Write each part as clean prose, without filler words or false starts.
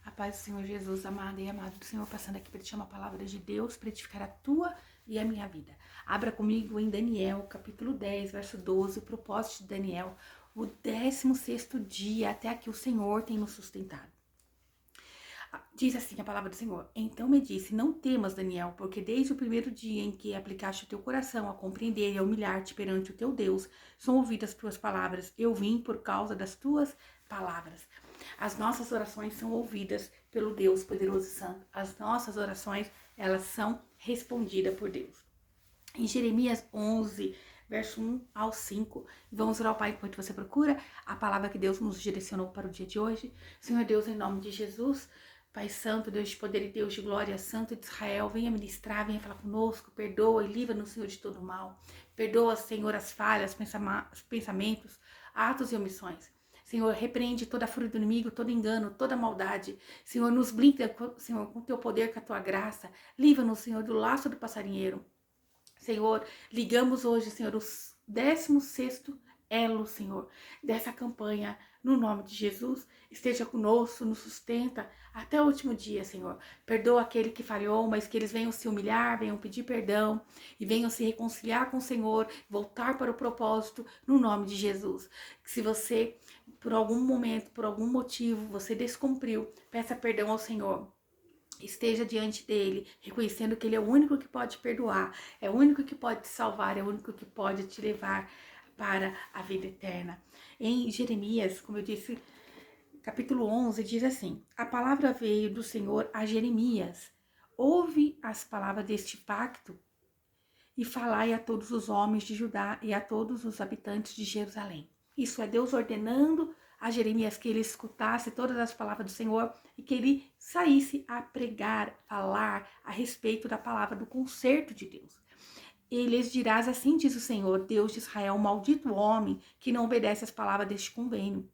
A paz do Senhor Jesus, amada e amado do Senhor, passando aqui para te chamar a palavra de Deus, para edificar a tua e a minha vida. Abra comigo em Daniel, capítulo 10, verso 12, o propósito de Daniel, o 16º dia, até aqui o Senhor tem nos sustentado. Diz assim a palavra do Senhor: então me disse, não temas, Daniel, porque desde o primeiro dia em que aplicaste o teu coração a compreender e a humilhar-te perante o teu Deus, são ouvidas as tuas palavras. Eu vim por causa das tuas palavras. As nossas orações são ouvidas pelo Deus poderoso e santo. As nossas orações, elas são respondidas por Deus. Em Jeremias 11, verso 1 ao 5, vamos orar ao Pai enquanto você procura a palavra que Deus nos direcionou para o dia de hoje. Senhor Deus, em nome de Jesus, Pai Santo, Deus de poder e Deus de glória, Santo de Israel, venha ministrar, venha falar conosco, perdoa e livra-nos, Senhor, de todo mal. Perdoa, Senhor, as falhas, os pensamentos, atos e omissões. Senhor, repreende toda a fúria do inimigo, todo engano, toda maldade. Senhor, nos blinda, Senhor, com o teu poder, com a tua graça. Livra-nos, Senhor, do laço do passarinheiro. Senhor, ligamos hoje, Senhor, o 16º elo, Senhor, dessa campanha, no nome de Jesus. Esteja conosco, nos sustenta até o último dia, Senhor. Perdoa aquele que falhou, mas que eles venham se humilhar, venham pedir perdão e venham se reconciliar com o Senhor, voltar para o propósito, no nome de Jesus. Que se você, por algum momento, por algum motivo, você descumpriu, peça perdão ao Senhor. Esteja diante dele, reconhecendo que ele é o único que pode perdoar, é o único que pode te salvar, é o único que pode te levar para a vida eterna. Em Jeremias, como eu disse, capítulo 11, diz assim: a palavra veio do Senhor a Jeremias. Ouve as palavras deste pacto e falai a todos os homens de Judá e a todos os habitantes de Jerusalém. Isso é Deus ordenando a Jeremias que ele escutasse todas as palavras do Senhor e que ele saísse a pregar, falar a respeito da palavra do conserto de Deus. E lhes dirás assim, diz o Senhor, Deus de Israel, maldito homem que não obedece às palavras deste convênio.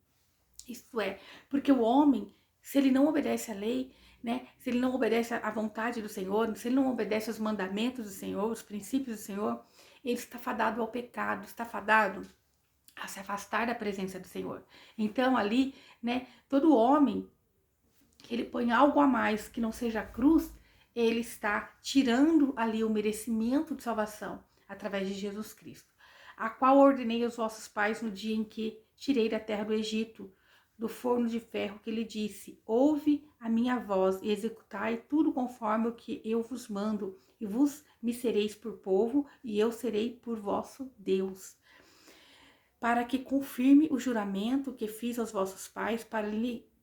Isto é, porque o homem, se ele não obedece à lei, né, se ele não obedece à vontade do Senhor, se ele não obedece aos mandamentos do Senhor, os princípios do Senhor, ele está fadado ao pecado, está fadado a se afastar da presença do Senhor. Então ali, né, todo homem que ele põe algo a mais que não seja a cruz, ele está tirando ali o merecimento de salvação através de Jesus Cristo, a qual ordenei aos vossos pais no dia em que tirei da terra do Egito, do forno de ferro, que lhe disse: ouve a minha voz e executai tudo conforme o que eu vos mando, e vos me sereis por povo, e eu serei por vosso Deus, para que confirme o juramento que fiz aos vossos pais,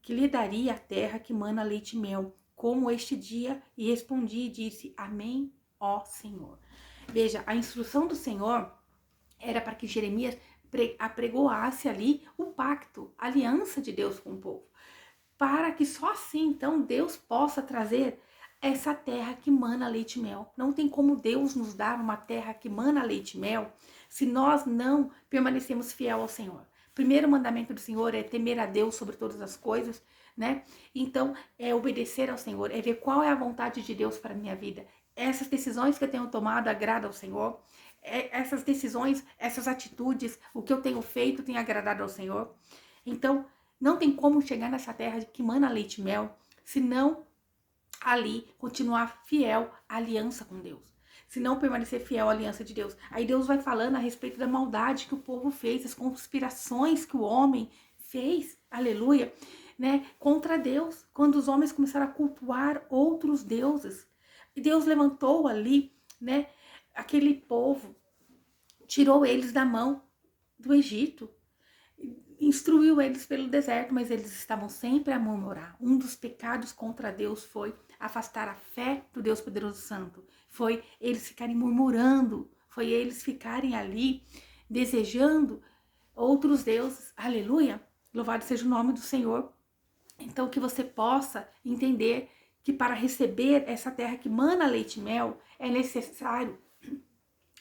que lhe daria a terra que mana leite e mel, como este dia. E respondi e disse: amém, ó Senhor. Veja, a instrução do Senhor era para que Jeremias apregoasse ali o pacto, a aliança de Deus com o povo, para que só assim, então, Deus possa trazer essa terra que mana leite e mel. Não tem como Deus nos dar uma terra que mana leite e mel se nós não permanecemos fiel ao Senhor. O primeiro mandamento do Senhor é temer a Deus sobre todas as coisas, né? Então, é obedecer ao Senhor, é ver qual é a vontade de Deus para a minha vida. Essas decisões que eu tenho tomado agradam ao Senhor. Essas decisões, essas atitudes, o que eu tenho feito tem agradado ao Senhor. Então, não tem como chegar nessa terra que mana leite e mel, se não ali continuar fiel à aliança com Deus. Se não permanecer fiel à aliança de Deus. Aí Deus vai falando a respeito da maldade que o povo fez, as conspirações que o homem fez, aleluia, né, contra Deus, quando os homens começaram a cultuar outros deuses. E Deus levantou ali, né, aquele povo, tirou eles da mão do Egito, instruiu eles pelo deserto, mas eles estavam sempre a murmurar. Um dos pecados contra Deus foi afastar a fé do Deus poderoso santo. Foi eles ficarem murmurando, foi eles ficarem ali desejando outros deuses. Aleluia! Louvado seja o nome do Senhor. Então que você possa entender que para receber essa terra que mana leite e mel, é necessário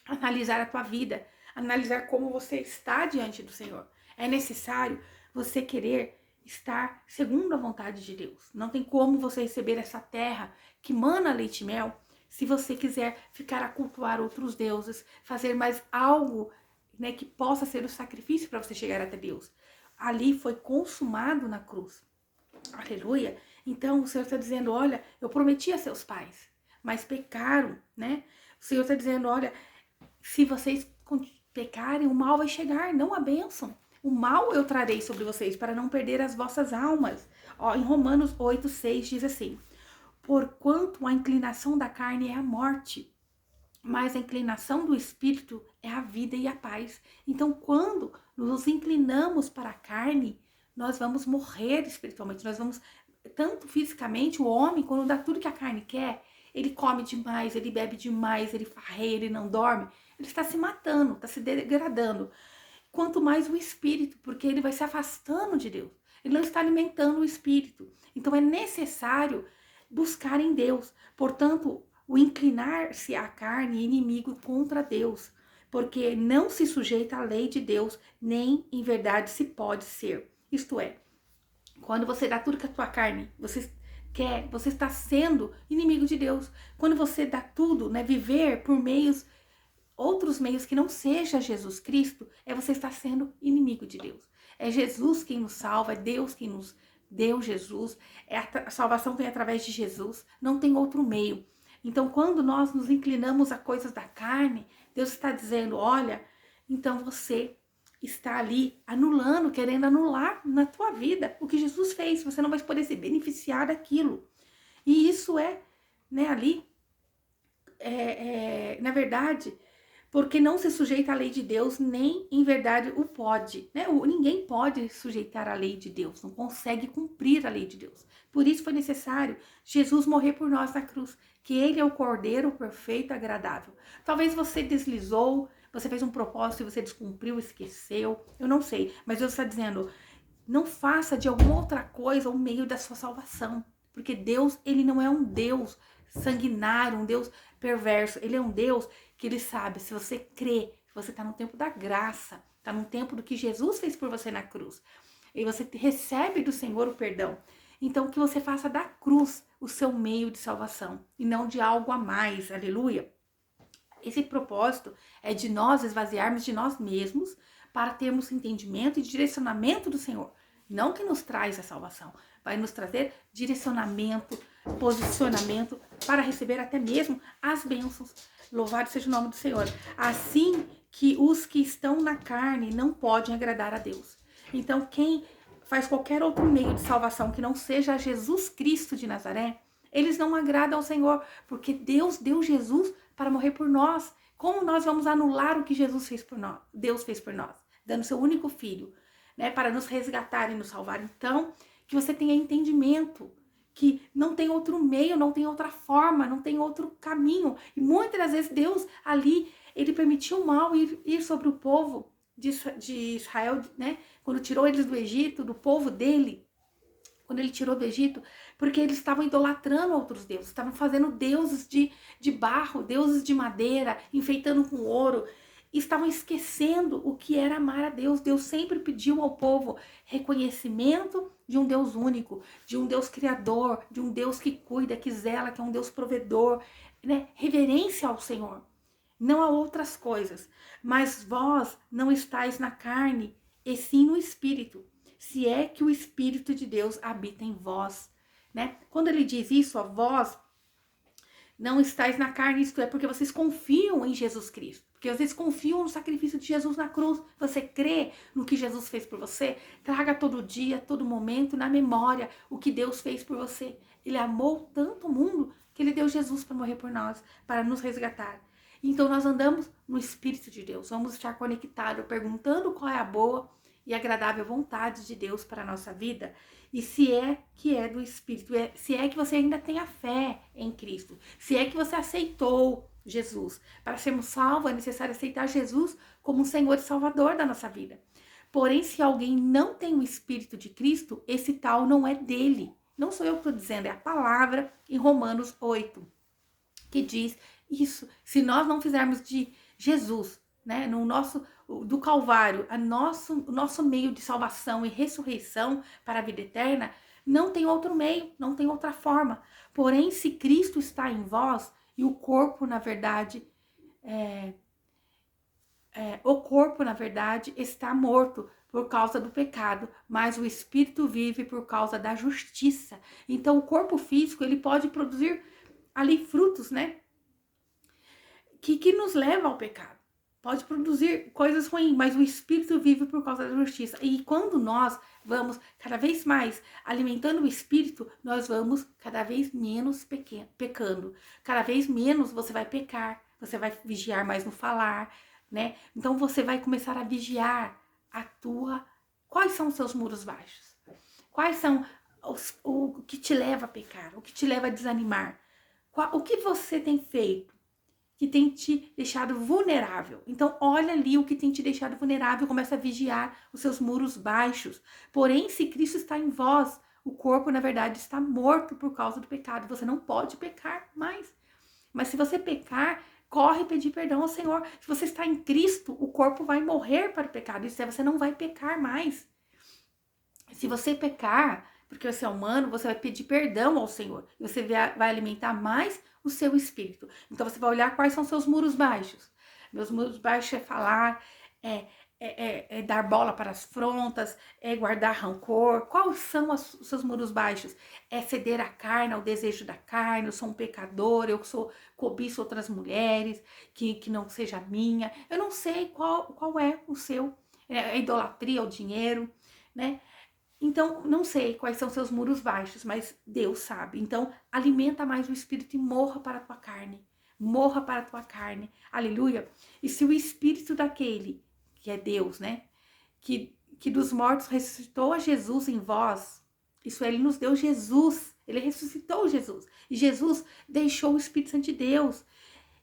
analisar a tua vida, analisar como você está diante do Senhor. É necessário você querer estar segundo a vontade de Deus. Não tem como você receber essa terra que mana leite e mel se você quiser ficar a cultuar outros deuses, fazer mais algo, né, que possa ser o sacrifício para você chegar até Deus. Ali foi consumado na cruz. Aleluia. Então o Senhor está dizendo, olha, eu prometi a seus pais, mas pecaram, né? O Senhor está dizendo, olha, se vocês pecarem, o mal vai chegar, não a bênção. O mal eu trarei sobre vocês para não perder as vossas almas. Ó, em Romanos 8:6 diz assim: porquanto a inclinação da carne é a morte, mas a inclinação do espírito é a vida e a paz. Então, quando nos inclinamos para a carne, nós vamos morrer espiritualmente, nós vamos, tanto fisicamente, o homem, quando dá tudo que a carne quer, ele come demais, ele bebe demais, ele farreia, ele não dorme, ele está se matando, está se degradando. Quanto mais o espírito, porque ele vai se afastando de Deus, ele não está alimentando o espírito. Então, é necessário buscar em Deus. Portanto, o inclinar-se à carne é inimigo contra Deus, porque não se sujeita à lei de Deus, nem em verdade se pode ser. Isto é, quando você dá tudo que a tua carne você quer, você está sendo inimigo de Deus. Quando você dá tudo, né, viver por outros meios que não seja Jesus Cristo, você estar sendo inimigo de Deus. É Jesus quem nos salva, é Deus quem nos deu Jesus, a salvação vem através de Jesus, não tem outro meio. Então, quando nós nos inclinamos a coisas da carne, Deus está dizendo, olha, então você está ali anulando, querendo anular na tua vida o que Jesus fez, você não vai poder se beneficiar daquilo. E isso né, ali, na verdade, porque não se sujeita à lei de Deus, nem em verdade o pode, né? Ninguém pode sujeitar a lei de Deus, não consegue cumprir a lei de Deus. Por isso foi necessário Jesus morrer por nós na cruz, que ele é o Cordeiro perfeito e agradável. Talvez você deslizou, você fez um propósito e você descumpriu, esqueceu, eu não sei, mas Deus está dizendo, não faça de alguma outra coisa o meio da sua salvação, porque Deus, ele não é um Deus sanguinário, um Deus perverso, ele é um Deus que ele sabe, se você crê, você está no tempo da graça, está no tempo do que Jesus fez por você na cruz, e você recebe do Senhor o perdão. Então, que você faça da cruz o seu meio de salvação, e não de algo a mais, aleluia. Esse propósito é de nós esvaziarmos de nós mesmos, para termos entendimento e direcionamento do Senhor, não que nos traz a salvação, vai nos trazer direcionamento, posicionamento, para receber até mesmo as bênçãos. Louvado seja o nome do Senhor. Assim que os que estão na carne não podem agradar a Deus. Então, quem faz qualquer outro meio de salvação que não seja Jesus Cristo de Nazaré, eles não agradam ao Senhor, porque Deus deu Jesus para morrer por nós. Como nós vamos anular o que Jesus fez por nós? Deus fez por nós, dando seu único filho, né, para nos resgatar e nos salvar. Então, que você tenha entendimento que não tem outro meio, não tem outra forma, não tem outro caminho. E muitas das vezes Deus ali, ele permitiu o mal ir sobre o povo de Israel, né? Quando tirou eles do Egito, do povo dele, quando ele tirou do Egito, porque eles estavam idolatrando outros deuses, estavam fazendo deuses de barro, deuses de madeira, enfeitando com ouro, e estavam esquecendo o que era amar a Deus. Deus sempre pediu ao povo reconhecimento de um Deus único, de um Deus criador, de um Deus que cuida, que zela, que é um Deus provedor, né? Reverência ao Senhor, não a outras coisas. Mas vós não estáis na carne, e sim no Espírito, se é que o Espírito de Deus habita em vós, né? Quando ele diz isso, a vós não estáis na carne, isto é, porque vocês confiam em Jesus Cristo, porque vocês confiam no sacrifício de Jesus na cruz, você crê no que Jesus fez por você, traga todo dia, todo momento na memória o que Deus fez por você. Ele amou tanto o mundo que ele deu Jesus para morrer por nós, para nos resgatar. Então nós andamos no Espírito de Deus, vamos estar conectados, perguntando qual é a boa e agradável vontade de Deus para a nossa vida, e se é que é do Espírito, se é que você ainda tem a fé em Cristo, se é que você aceitou Jesus. Para sermos salvos é necessário aceitar Jesus como Senhor e Salvador da nossa vida. Porém, se alguém não tem o Espírito de Cristo, esse tal não é dele. Não sou eu que estou dizendo, é a palavra em Romanos 8, que diz isso. Se nós não fizermos de Jesus, né, do Calvário, o nosso meio de salvação e ressurreição para a vida eterna, não tem outro meio, não tem outra forma. Porém, se Cristo está em vós, e o corpo, na verdade, está morto, por causa do pecado, mas o espírito vive por causa da justiça. Então o corpo físico, ele pode produzir ali frutos, né? Que nos leva ao pecado. Pode produzir coisas ruins, mas o espírito vive por causa da justiça. E quando nós vamos cada vez mais alimentando o espírito, nós vamos cada vez menos pecando. Cada vez menos você vai pecar, você vai vigiar mais no falar, né? Então você vai começar a vigiar quais são os seus muros baixos? Quais são o que te leva a pecar? O que te leva a desanimar? O que você tem feito que tem te deixado vulnerável? Então olha ali o que tem te deixado vulnerável, começa a vigiar os seus muros baixos. Porém, se Cristo está em vós, o corpo na verdade está morto por causa do pecado. Você não pode pecar mais. Mas se você pecar, corre pedir perdão ao Senhor. Se você está em Cristo, o corpo vai morrer para o pecado. Isso é, você não vai pecar mais. Se você pecar, porque você é humano, você vai pedir perdão ao Senhor. E você vai alimentar mais o seu espírito. Então você vai olhar quais são seus muros baixos. Meus muros baixos é falar, é dar bola para as frontas, é guardar rancor. Quais são os seus muros baixos? É ceder à carne, ao desejo da carne. Eu sou um pecador, eu cobiço outras mulheres, que não seja minha. Eu não sei qual é o seu. É a idolatria ao dinheiro, né? Então, não sei quais são seus muros baixos, mas Deus sabe. Então, alimenta mais o espírito e morra para a tua carne. Morra para a tua carne. Aleluia. E se o espírito daquele, que é Deus, né? Que dos mortos ressuscitou a Jesus em vós. Isso é, ele nos deu Jesus. Ele ressuscitou Jesus. E Jesus deixou o Espírito Santo de Deus.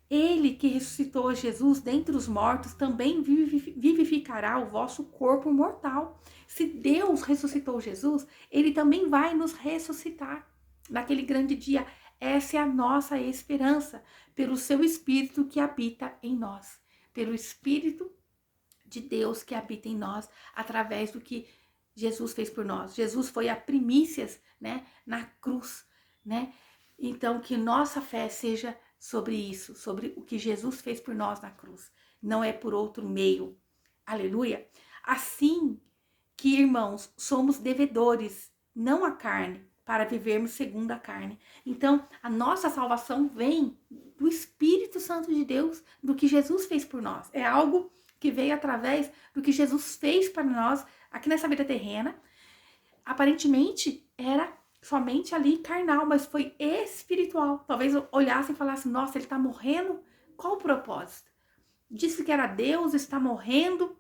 Ele que ressuscitou a Jesus dentre os mortos também vivificará o vosso corpo mortal. Se Deus ressuscitou Jesus, ele também vai nos ressuscitar naquele grande dia. Essa é a nossa esperança, pelo seu Espírito que habita em nós, pelo Espírito de Deus que habita em nós, através do que Jesus fez por nós. Jesus foi a primícias, né, na cruz, né? Então, que nossa fé seja sobre isso, sobre o que Jesus fez por nós na cruz. Não é por outro meio. Aleluia. Assim que, irmãos, somos devedores, não a carne, para vivermos segundo a carne. Então, a nossa salvação vem do Espírito Santo de Deus, do que Jesus fez por nós. É algo que veio através do que Jesus fez para nós aqui nessa vida terrena. Aparentemente, era somente ali carnal, mas foi espiritual. Talvez olhassem e falassem, nossa, ele está morrendo? Qual o propósito? Disse que era Deus, está morrendo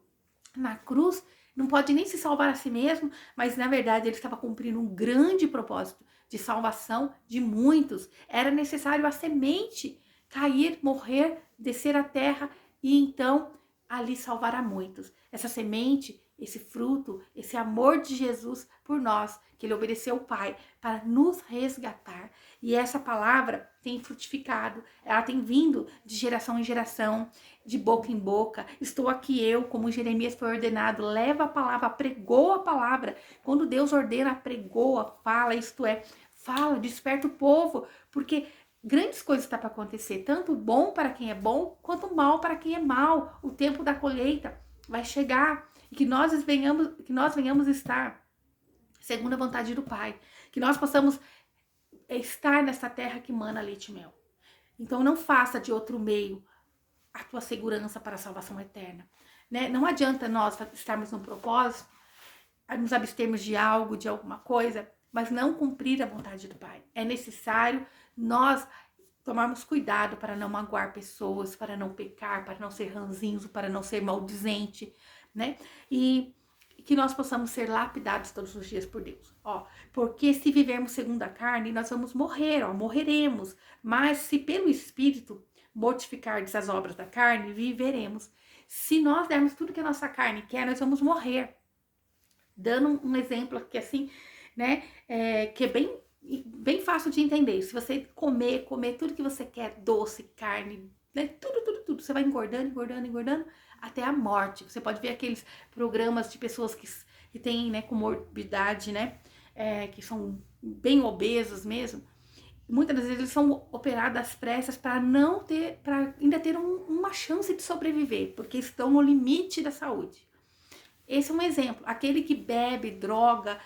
na cruz, não pode nem se salvar a si mesmo, mas na verdade ele estava cumprindo um grande propósito de salvação de muitos. Era necessário a semente cair, morrer, descer à terra e então ali salvar a muitos. Essa semente, esse fruto, esse amor de Jesus por nós, que ele obedeceu ao Pai para nos resgatar. E essa palavra tem frutificado, ela tem vindo de geração em geração, de boca em boca. Estou aqui eu, como Jeremias foi ordenado, leva a palavra, pregou a palavra. Quando Deus ordena, pregoa, fala, isto é, fala, desperta o povo, porque grandes coisas estão para acontecer, tanto bom para quem é bom, quanto mal para quem é mal. O tempo da colheita vai chegar e que nós venhamos estar segundo a vontade do Pai, que nós possamos estar nessa terra que mana leite e mel. Então não faça de outro meio a tua segurança para a salvação eterna, né? Não adianta nós estarmos num propósito, nos abstermos de algo, de alguma coisa, mas não cumprir a vontade do Pai. É necessário nós tomarmos cuidado para não magoar pessoas, para não pecar, para não ser ranzinho, para não ser maldizente, né? E que nós possamos ser lapidados todos os dias por Deus, ó, porque se vivermos segundo a carne, nós vamos morrer, ó, morreremos, mas se pelo Espírito mortificardes as obras da carne, viveremos. Se nós dermos tudo que a nossa carne quer, nós vamos morrer. Dando um exemplo aqui assim, né, que é bem fácil de entender. Se você comer tudo que você quer, doce, carne, né, tudo, você vai engordando, até a morte. Você pode ver aqueles programas de pessoas que têm, né, comorbidade, né, que são bem obesos mesmo. Muitas das vezes eles são operados às pressas para ainda ter uma chance de sobreviver, porque estão no limite da saúde. Esse é um exemplo. Aquele que bebe, droga,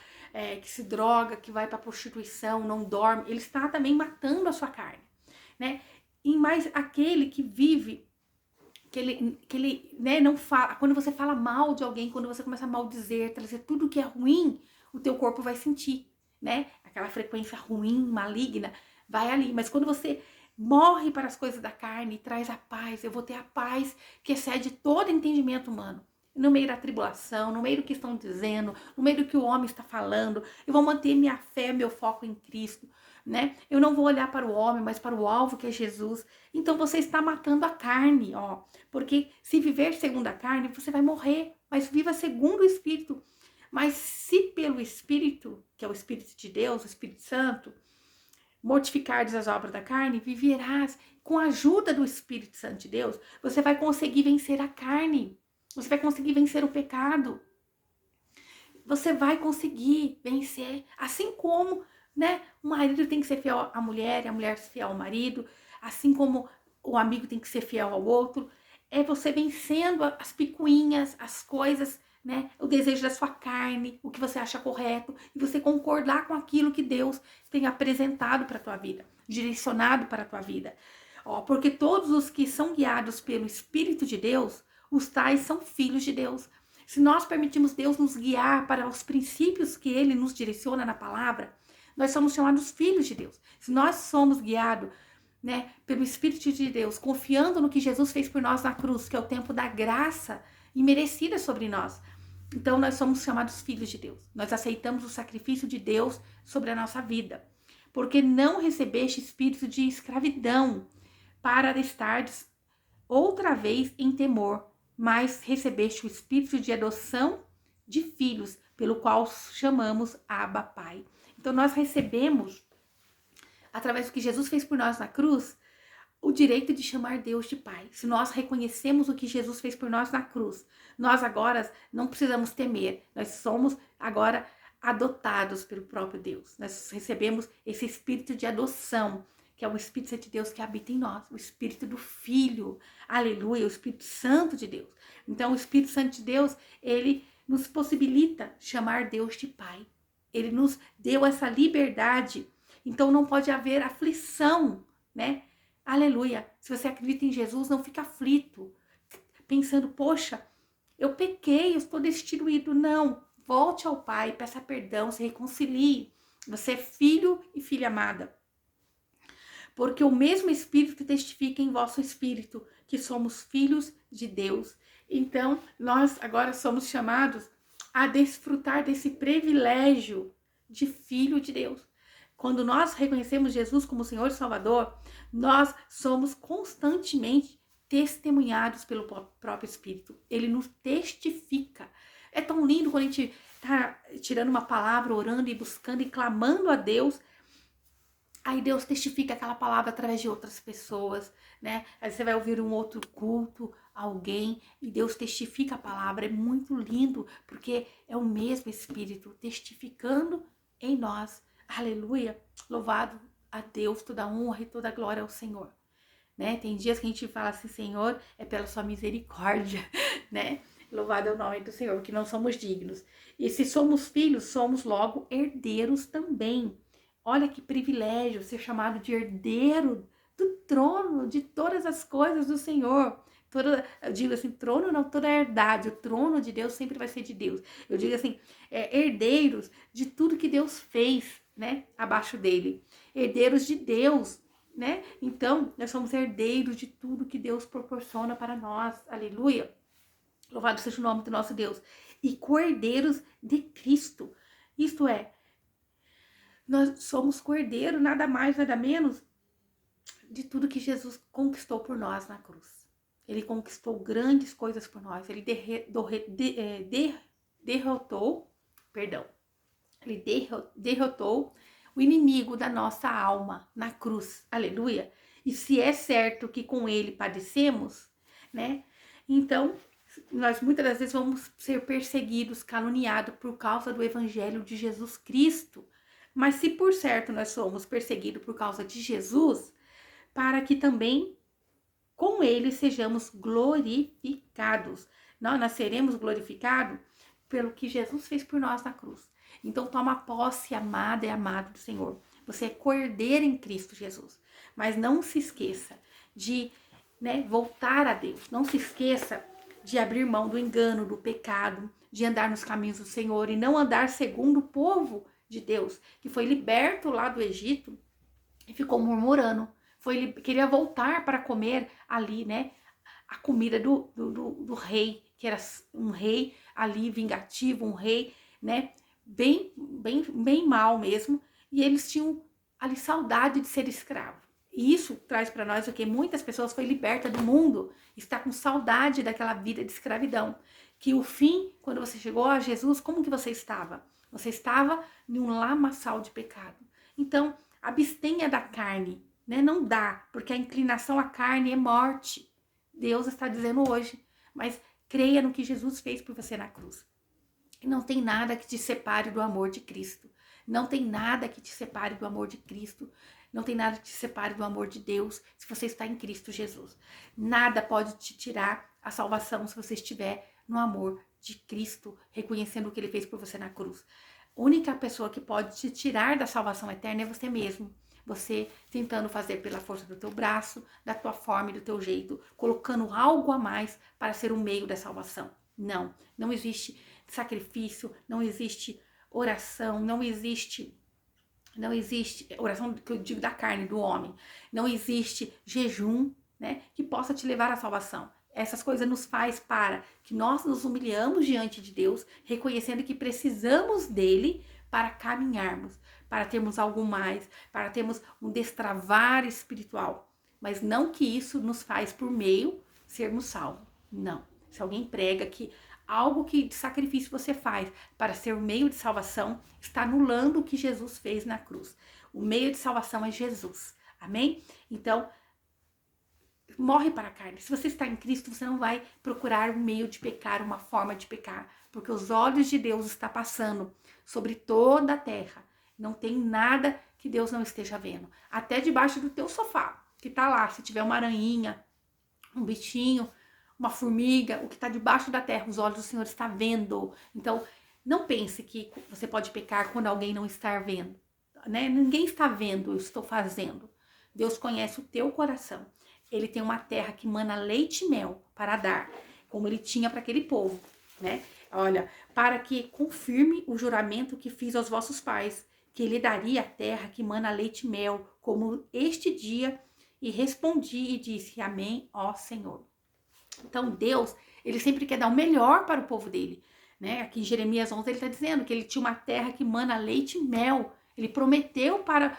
que se droga, que vai para prostituição, não dorme, ele está também matando a sua carne, né? E mais aquele que vive, que ele né, não fala, quando você fala mal de alguém, quando você começa a maldizer, trazer tudo que é ruim, o teu corpo vai sentir, né? Aquela frequência ruim, maligna, vai ali. Mas quando você morre para as coisas da carne e traz a paz, eu vou ter a paz que excede todo entendimento humano. No meio da tribulação, no meio do que estão dizendo, no meio do que o homem está falando, eu vou manter minha fé, meu foco em Cristo, né? Eu não vou olhar para o homem, mas para o alvo que é Jesus. Então você está matando a carne, ó. Porque se viver segundo a carne, você vai morrer, mas viva segundo o Espírito. Mas se pelo Espírito, que é o Espírito de Deus, o Espírito Santo, mortificardes as obras da carne, viverás. Com a ajuda do Espírito Santo de Deus, você vai conseguir vencer a carne. Você vai conseguir vencer o pecado. Você vai conseguir vencer. Assim como, né, o marido tem que ser fiel à mulher e a mulher fiel ao marido. Assim como o amigo tem que ser fiel ao outro. É você vencendo as picuinhas, as coisas, né? O desejo da sua carne, o que você acha correto, e você concordar com aquilo que Deus tem apresentado para a tua vida, direcionado para a tua vida. Ó, porque todos os que são guiados pelo Espírito de Deus, os tais são filhos de Deus. Se nós permitimos Deus nos guiar para os princípios que Ele nos direciona na palavra, nós somos chamados filhos de Deus. Se nós somos guiados, né, pelo Espírito de Deus, confiando no que Jesus fez por nós na cruz, que é o tempo da graça imerecida sobre nós, então nós somos chamados filhos de Deus. Nós aceitamos o sacrifício de Deus sobre a nossa vida. Porque não recebeste espírito de escravidão para estardes outra vez em temor, mas recebeste o espírito de adoção de filhos, pelo qual chamamos Abba Pai. Então nós recebemos, através do que Jesus fez por nós na cruz, o direito de chamar Deus de Pai. Se nós reconhecemos o que Jesus fez por nós na cruz, nós agora não precisamos temer. Nós somos agora adotados pelo próprio Deus. Nós recebemos esse espírito de adoção, que é o Espírito de Deus que habita em nós, o Espírito do Filho, aleluia, o Espírito Santo de Deus. Então o Espírito Santo de Deus, ele nos possibilita chamar Deus de Pai. Ele nos deu essa liberdade. Então não pode haver aflição, né? Aleluia. Se você acredita em Jesus, não fica aflito, pensando, poxa, eu pequei, eu estou destituído. Não, volte ao Pai, peça perdão, se reconcilie. Você é filho e filha amada. Porque o mesmo Espírito testifica em vosso espírito que somos filhos de Deus. Então, nós agora somos chamados a desfrutar desse privilégio de filho de Deus. Quando nós reconhecemos Jesus como Senhor e Salvador, nós somos constantemente testemunhados pelo próprio Espírito. Ele nos testifica. É tão lindo quando a gente está tirando uma palavra, orando e buscando e clamando a Deus. Aí Deus testifica aquela palavra através de outras pessoas, né? Aí você vai ouvir um outro culto, alguém, e Deus testifica a palavra. É muito lindo, porque é o mesmo Espírito testificando em nós. Aleluia, louvado a Deus, toda a honra e toda a glória ao Senhor, né? Tem dias que a gente fala assim, Senhor, é pela sua misericórdia, né? Louvado é o nome do Senhor, que não somos dignos. E se somos filhos, somos logo herdeiros também. Olha que privilégio ser chamado de herdeiro do trono, de todas as coisas do Senhor. Eu digo assim, trono não, toda a herdade, o trono de Deus sempre vai ser de Deus. Eu digo assim, herdeiros de tudo que Deus fez, né, abaixo dele. Herdeiros de Deus, né? Então, nós somos herdeiros de tudo que Deus proporciona para nós. Aleluia. Louvado seja o nome do nosso Deus. E cordeiros de Cristo. Isto é, nós somos cordeiro, nada mais, nada menos, de tudo que Jesus conquistou por nós na cruz. Ele conquistou grandes coisas por nós. Ele derrotou o inimigo da nossa alma na cruz. Aleluia. E se é certo que com ele padecemos, né? Então, nós muitas das vezes vamos ser perseguidos, caluniados por causa do evangelho de Jesus Cristo. Mas se por certo nós somos perseguidos por causa de Jesus, para que também com ele sejamos glorificados. Nós seremos glorificados pelo que Jesus fez por nós na cruz. Então toma posse, amada e amado do Senhor. Você é cordeiro em Cristo Jesus. Mas não se esqueça de, voltar a Deus. Não se esqueça de abrir mão do engano, do pecado, de andar nos caminhos do Senhor e não andar segundo o povo de Deus, que foi liberto lá do Egito e ficou murmurando. Queria voltar para comer ali, a comida do rei, que era um rei ali vingativo, um rei, bem mal mesmo. E eles tinham ali saudade de ser escravo. E isso traz para nós o que muitas pessoas foi liberta do mundo, está com saudade daquela vida de escravidão. Que o fim, quando você chegou a Jesus, como que você estava? Você estava em um lamaçal de pecado. Então, abstenha da carne, Não dá, porque a inclinação à carne é morte. Deus está dizendo hoje, mas creia no que Jesus fez por você na cruz. E não tem nada que te separe do amor de Cristo. Não tem nada que te separe do amor de Cristo. Não tem nada que te separe do amor de Deus se você está em Cristo Jesus. Nada pode te tirar a salvação se você estiver no amor de Cristo, reconhecendo o que Ele fez por você na cruz. A única pessoa que pode te tirar da salvação eterna é você mesmo. Você tentando fazer pela força do teu braço, da tua forma e do teu jeito, colocando algo a mais para ser o meio da salvação. Não existe sacrifício, não existe oração, não existe oração que eu digo da carne, do homem, não existe jejum, que possa te levar à salvação. Essas coisas nos faz para que nós nos humilhamos diante de Deus, reconhecendo que precisamos dele para caminharmos, para termos algo mais, para termos um destravar espiritual. Mas não que isso nos faz por meio sermos salvos. Não. Se alguém prega que algo que de sacrifício você faz para ser o meio de salvação, está anulando o que Jesus fez na cruz. O meio de salvação é Jesus. Amém? Então, morre para a carne. Se você está em Cristo, você não vai procurar um meio de pecar, uma forma de pecar, porque os olhos de Deus estão passando sobre toda a terra. Não tem nada que Deus não esteja vendo. Até debaixo do teu sofá, que está lá, se tiver uma aranhinha, um bichinho, uma formiga, o que está debaixo da terra, os olhos do Senhor estão vendo. Então, não pense que você pode pecar quando alguém não está vendo. Ninguém está vendo, eu estou fazendo. Deus conhece o teu coração. Ele tem uma terra que mana leite e mel para dar, como ele tinha para aquele povo, Olha, para que confirme o juramento que fiz aos vossos pais, que ele daria a terra que mana leite e mel, como este dia, e respondi e disse, amém, ó Senhor. Então Deus, ele sempre quer dar o melhor para o povo dele, Aqui em Jeremias 11 ele está dizendo que ele tinha uma terra que mana leite e mel. Ele prometeu para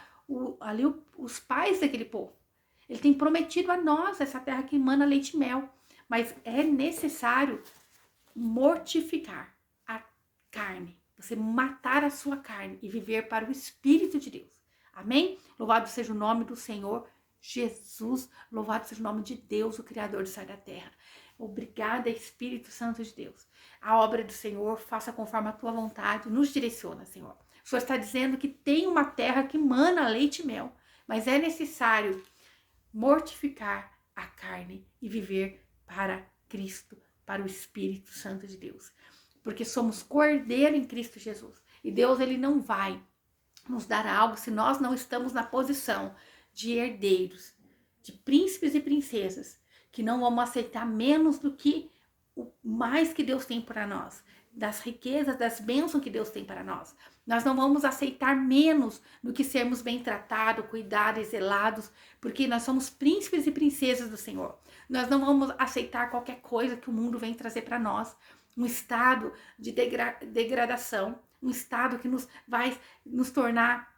os pais daquele povo. Ele tem prometido a nós essa terra que emana leite e mel. Mas é necessário mortificar a carne. Você matar a sua carne e viver para o Espírito de Deus. Amém? Louvado seja o nome do Senhor Jesus. Louvado seja o nome de Deus, o Criador do céu e da terra. Obrigada, Espírito Santo de Deus. A obra do Senhor, faça conforme a tua vontade. Nos direciona, Senhor. O Senhor está dizendo que tem uma terra que emana leite e mel. Mas é necessário mortificar a carne e viver para Cristo, para o Espírito Santo de Deus. Porque somos cordeiro em Cristo Jesus. E Deus, ele não vai nos dar algo se nós não estamos na posição de herdeiros, de príncipes e princesas, que não vamos aceitar menos do que o mais que Deus tem para nós, das riquezas, das bênçãos que Deus tem para nós. Nós não vamos aceitar menos do que sermos bem tratados, cuidados e zelados, porque nós somos príncipes e princesas do Senhor. Nós não vamos aceitar qualquer coisa que o mundo vem trazer para nós, um estado de degradação, um estado que vai nos tornar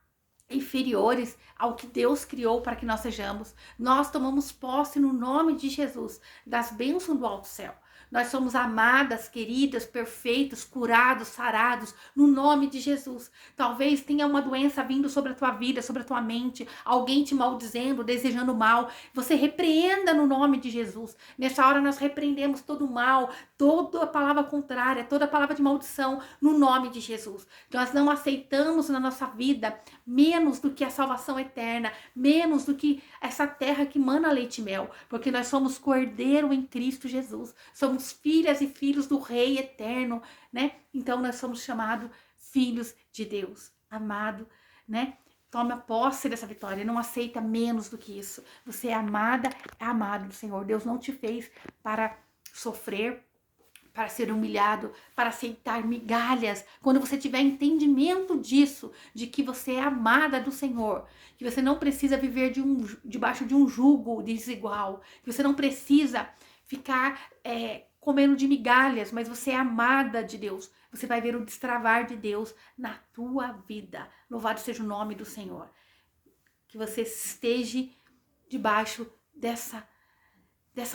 inferiores ao que Deus criou para que nós sejamos. Nós tomamos posse no nome de Jesus das bênçãos do alto céu. Nós somos amadas, queridas, perfeitas, curados, sarados, no nome de Jesus. Talvez tenha uma doença vindo sobre a tua vida, sobre a tua mente, alguém te maldizendo, desejando mal. Você repreenda no nome de Jesus. Nessa hora nós repreendemos todo o mal, toda palavra contrária, toda palavra de maldição, no nome de Jesus. Nós não aceitamos na nossa vida menos do que a salvação eterna, menos do que essa terra que mana leite e mel, porque nós somos cordeiro em Cristo Jesus, somos filhas e filhos do Rei eterno, né? Então nós somos chamados filhos de Deus, amado, né? Toma posse dessa vitória, não aceita menos do que isso. Você é amada, é amado do Senhor. Deus não te fez para sofrer, para ser humilhado, para aceitar migalhas. Quando você tiver entendimento disso, de que você é amada do Senhor, que você não precisa viver debaixo de um jugo desigual, que você não precisa ficar comendo de migalhas, mas você é amada de Deus. Você vai ver o destravar de Deus na tua vida. Louvado seja o nome do Senhor. Que você esteja debaixo dessa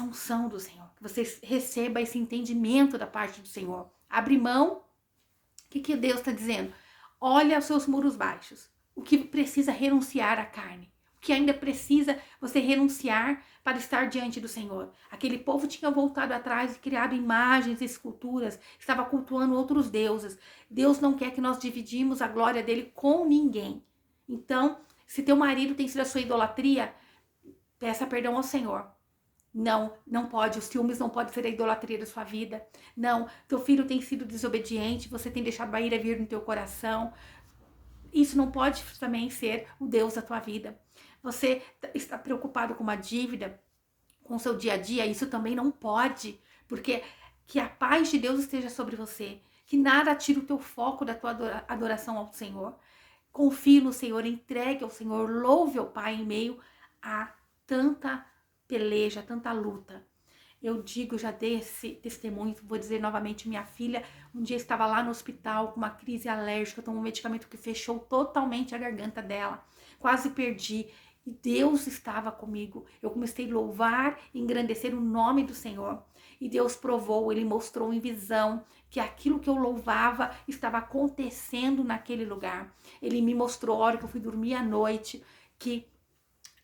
unção do Senhor. Que você receba esse entendimento da parte do Senhor. Abre mão. O que Deus está dizendo? Olha os seus muros baixos. O que precisa renunciar à carne. O que ainda precisa você renunciar para estar diante do Senhor. Aquele povo tinha voltado atrás e criado imagens e esculturas. Estava cultuando outros deuses. Deus não quer que nós dividimos a glória dele com ninguém. Então, se teu marido tem sido a sua idolatria, peça perdão ao Senhor. Não pode, os ciúmes não pode ser a idolatria da sua vida. Não, teu filho tem sido desobediente, você tem deixado a ira vir no teu coração. Isso não pode também ser o Deus da tua vida. Você está preocupado com uma dívida, com o seu dia a dia, isso também não pode. Porque que a paz de Deus esteja sobre você. Que nada tire o teu foco da tua adoração ao Senhor. Confie no Senhor, entregue ao Senhor, louve ao Pai em meio a tanta peleja, tanta luta. Eu digo, já dei esse testemunho, vou dizer novamente, minha filha um dia estava lá no hospital com uma crise alérgica, tomou um medicamento que fechou totalmente a garganta dela, quase perdi, e Deus estava comigo. Eu comecei a louvar e engrandecer o nome do Senhor, e Deus provou, Ele mostrou em visão que aquilo que eu louvava estava acontecendo naquele lugar. Ele me mostrou, a hora que eu fui dormir à noite, que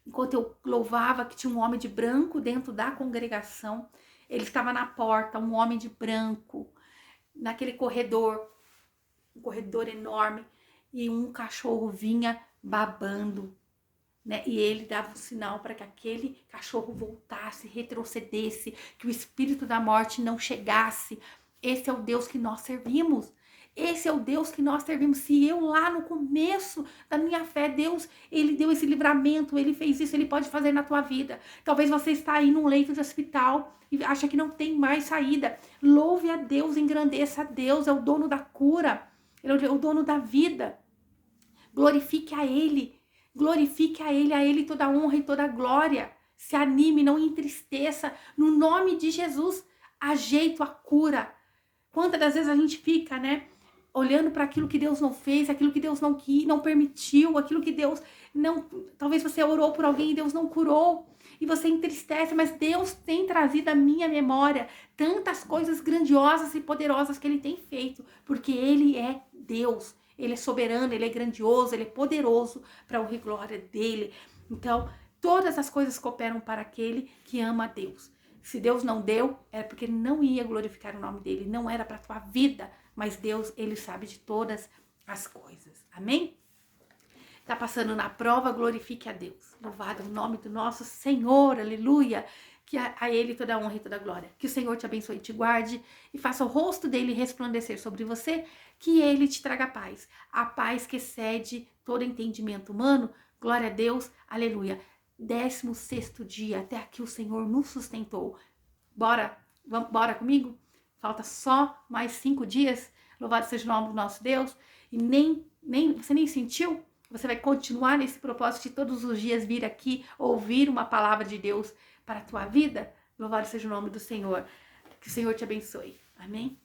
enquanto eu louvava, que tinha um homem de branco dentro da congregação. Ele estava na porta, um homem de branco, naquele corredor, um corredor enorme, e um cachorro vinha babando, né? E ele dava um sinal para que aquele cachorro voltasse, retrocedesse, que o espírito da morte não chegasse. Esse é o Deus que nós servimos. Esse é o Deus que nós servimos. Se eu lá no começo da minha fé, Deus, Ele deu esse livramento, Ele fez isso, Ele pode fazer na tua vida. Talvez você está aí num leito de hospital e acha que não tem mais saída. Louve a Deus, engrandeça a Deus, é o dono da cura, Ele é o dono da vida. Glorifique a Ele a Ele toda a honra e toda a glória. Se anime, não entristeça, no nome de Jesus, ajeita a cura. Quantas das vezes a gente fica, né? Olhando para aquilo que Deus não fez, aquilo que Deus não quis, não permitiu, aquilo que Deus não... Talvez você orou por alguém e Deus não curou. E você entristece, mas Deus tem trazido à minha memória tantas coisas grandiosas e poderosas que Ele tem feito. Porque Ele é Deus. Ele é soberano, Ele é grandioso, Ele é poderoso para honra e glória dEle. Então, todas as coisas cooperam para aquele que ama a Deus. Se Deus não deu, é porque Ele não ia glorificar o nome dEle. Não era para a tua vida. Mas Deus, Ele sabe de todas as coisas. Amém? Tá passando na prova, glorifique a Deus. Louvado o nome do nosso Senhor, aleluia. Que a Ele toda a honra e toda a glória. Que o Senhor te abençoe e te guarde e faça o rosto dEle resplandecer sobre você. Que Ele te traga paz. A paz que excede todo entendimento humano. Glória a Deus, aleluia. 16º dia, até aqui o Senhor nos sustentou. Bora comigo? Falta só mais 5 dias. Louvado seja o nome do nosso Deus. E você nem sentiu? Você vai continuar nesse propósito de todos os dias vir aqui ouvir uma palavra de Deus para a tua vida? Louvado seja o nome do Senhor. Que o Senhor te abençoe. Amém?